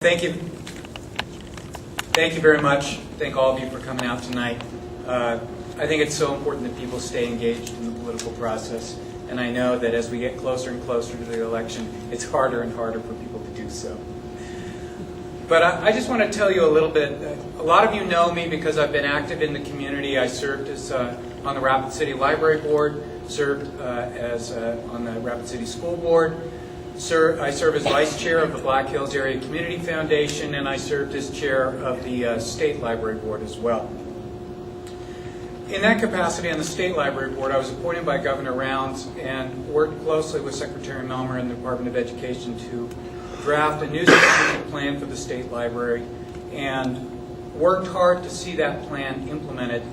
Thank you. Thank you very much. Thank all of you for coming out tonight. I think it's so important that people stay engaged in the political process, and I know that as we get closer and closer to the election, it's harder and harder for people to do so. But I just want to tell you a little bit. A lot of you know me because I've been active in the community. I served as on the Rapid City Library Board, served on the Rapid City School Board. I serve as vice chair of the Black Hills Area Community Foundation, and I served as chair of the State Library Board as well. In that capacity on the State Library Board, I was appointed by Governor Rounds and worked closely with Secretary Melmer and the Department of Education to draft a new strategic plan for the State Library, and worked hard to see that plan implemented,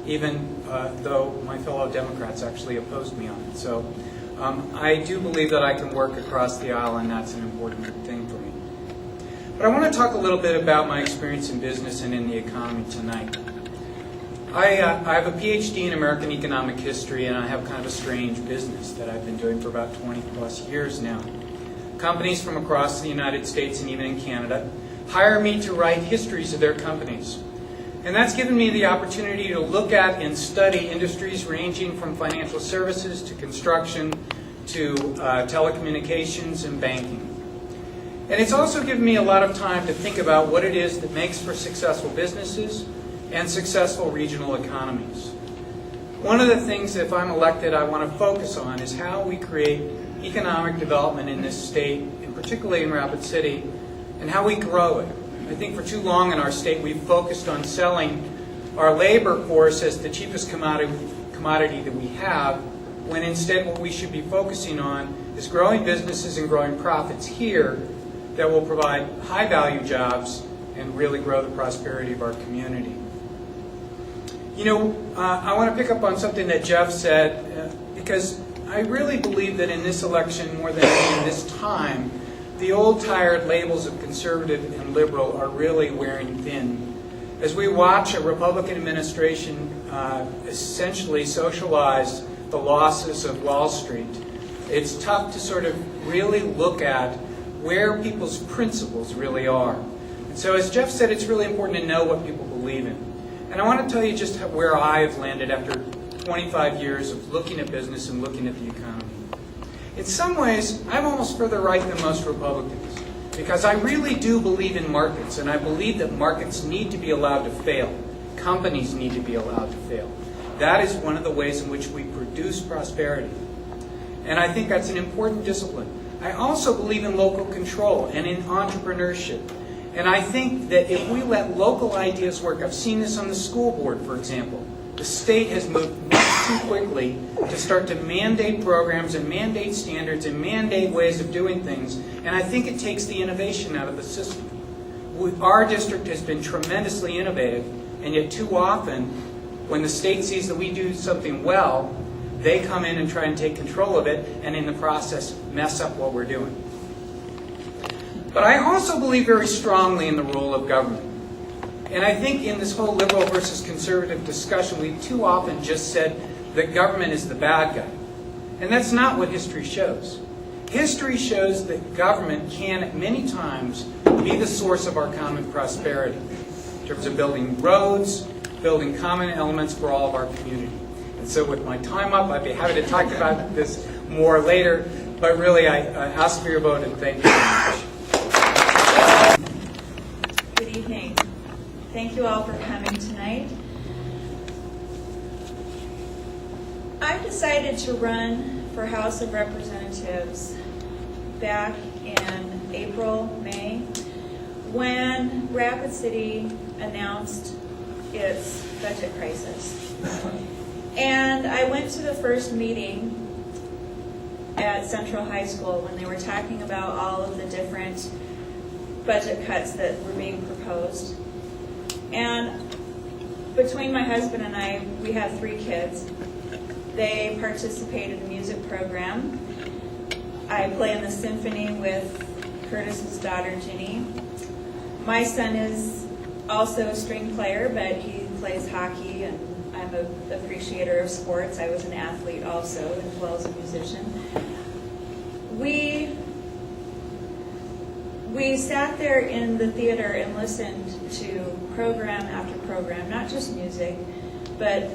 even though my fellow Democrats actually opposed me on it. So I do believe that I can work across the aisle, and that's an important thing for me. But I want to talk a little bit about my experience in business and in the economy tonight. I have a PhD in American economic history, and I have kind of a strange business that I've been doing for about 20 plus years now. Companies from across the United States and even in Canada hire me to write histories of their companies. And that's given me the opportunity to look at and study industries ranging from financial services to construction to telecommunications and banking. And it's also given me a lot of time to think about what it is that makes for successful businesses and successful regional economies. One of the things that if I'm elected I want to focus on is how we create economic development in this state, and particularly in Rapid City, and how we grow it. I think for too long in our state we've focused on selling our labor force as the cheapest commodity that we have, when instead what we should be focusing on is growing businesses and growing profits here that will provide high-value jobs and really grow the prosperity of our community. You know, I want to pick up on something that Jeff said, because I really believe that in this election, more than in this time, the old tired labels of conservative and liberal are really wearing thin. As we watch a Republican administration essentially socialize the losses of Wall Street, it's tough to sort of really look at where people's principles really are. And so as Jeff said, it's really important to know what people believe in. And I want to tell you just where I've landed after 25 years of looking at business and looking at the economy. In some ways, I'm almost further right than most Republicans, because I really do believe in markets, and I believe that markets need to be allowed to fail. Companies need to be allowed to fail. That is one of the ways in which we produce prosperity. And I think that's an important discipline. I also believe in local control and in entrepreneurship. And I think that if we let local ideas work, I've seen this on the school board, for example. The state has moved much too quickly to start to mandate programs and mandate standards and mandate ways of doing things, and I think it takes the innovation out of the system. Our district has been tremendously innovative, and yet too often, when the state sees that we do something well, they come in and try and take control of it, and in the process, mess up what we're doing. But I also believe very strongly in the role of government. And I think in this whole liberal versus conservative discussion, we've too often just said that government is the bad guy. And that's not what history shows. History shows that government can, at many times, be the source of our common prosperity in terms of building roads, building common elements for all of our community. And so with my time up, I'd be happy to talk about this more later, but really I ask for your vote and thank you very much. Good evening. Thank you all for coming tonight. I've decided to run for House of Representatives back in April, May, when Rapid City announced its budget crisis. And I went to the first meeting at Central High School when they were talking about all of the different budget cuts that were being proposed. And between my husband and I, we have 3 kids. They participate in the music program. I play in the symphony with Curtis's daughter, Ginny. My son is also a string player, but he plays hockey, and I'm an appreciator of sports. I was an athlete also, as well as a musician. We we sat there in the theater and listened to program after program, not just music, but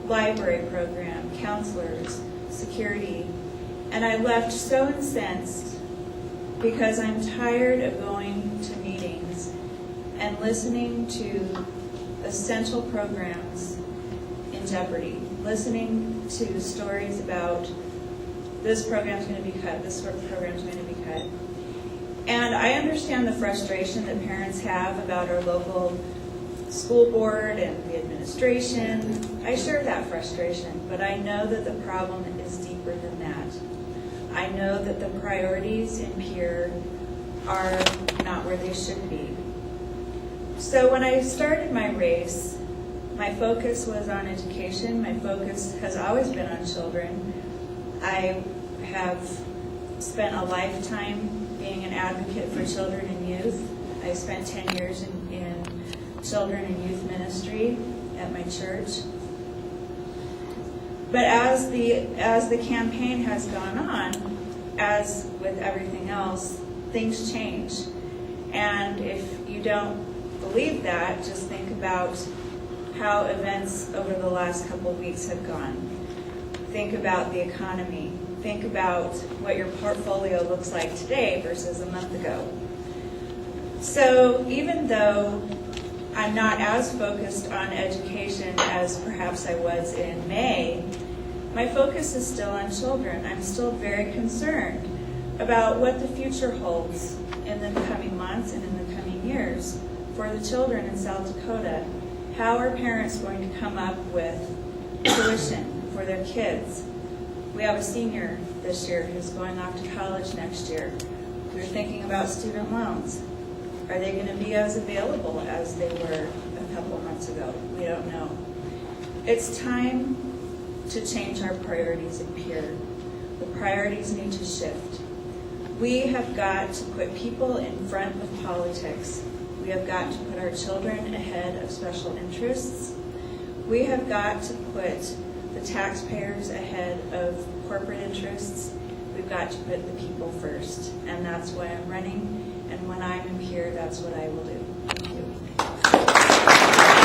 library program, counselors, security, and I left so incensed because I'm tired of going to meetings and listening to essential programs in jeopardy, listening to stories about this program's going to be cut, this program's going to be cut. And I understand the frustration that parents have about our local school board and the administration. I share that frustration, but I know that the problem is deeper than that. I know that the priorities in Pierre are not where they should be. So when I started my race, my focus was on education. My focus has always been on children. I have spent a lifetime being an advocate for children and youth. I spent 10 years in children and youth ministry at my church. But as the campaign has gone on, as with everything else, things change. And if you don't believe that, just think about how events over the last couple of weeks have gone. Think about the economy. Think about what your portfolio looks like today versus a month ago. So even though I'm not as focused on education as perhaps I was in May, my focus is still on children. I'm still very concerned about what the future holds in the coming months and in the coming years for the children in South Dakota. How are parents going to come up with tuition for their kids? We have a senior this year who's going off to college next year. We're thinking about student loans. Are they going to be as available as they were a couple months ago? We don't know. It's time to change our priorities in Pierre. The priorities need to shift. We have got to put people in front of politics. We have got to put our children ahead of special interests. We have got to put the taxpayers ahead of corporate interests. We've got to put the people first. And that's why I'm running. And when I'm in Pierre, that's what I will do.